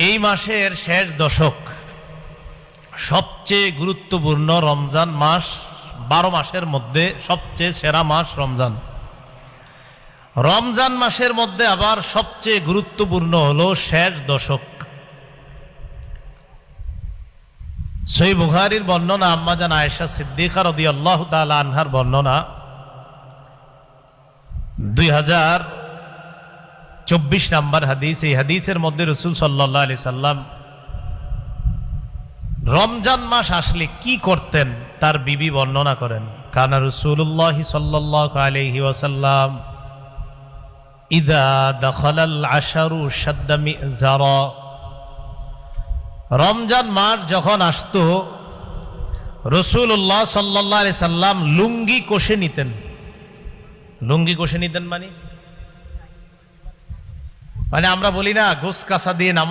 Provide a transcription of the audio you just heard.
এই মাসের শেষ দশক সবচেয়ে গুরুত্বপূর্ণ। রমজান মাস 12 মাসের মধ্যে সবচেয়ে সেরা মাস রমজান। রমজান মাসের মধ্যে আবার সবচেয়ে গুরুত্বপূর্ণ হলো শেষ দশক। সহিহ বুখারীর বর্ণনা, আম্মা জান আয়েশা সিদ্দিকা রাদিয়াল্লাহু তাআলা আনহার বর্ণনা, 2024 নম্বর হাদিস। এই হাদিসের মধ্যে রাসূল সাল্লাল্লাহু আলাইহি সাল্লাম রমজান মাস আসলে কি করতেন তার বিবি বর্ণনা করেন। কানা রাসূলুল্লাহ সাল্লাল্লাহু আলাইহি ওয়াসাল্লাম ইযা দাখালাল আশারু শাদ্দা মিযারা। রমজান মাস যখন আসতো রাসূলুল্লাহ সাল্লাল্লাহু আলাইহি সাল্লাম লুঙ্গি কষে নিতেন। লুঙ্গি কষে নিতেন মানে আমরা বলি না গোস কাঁচা দিয়ে নামক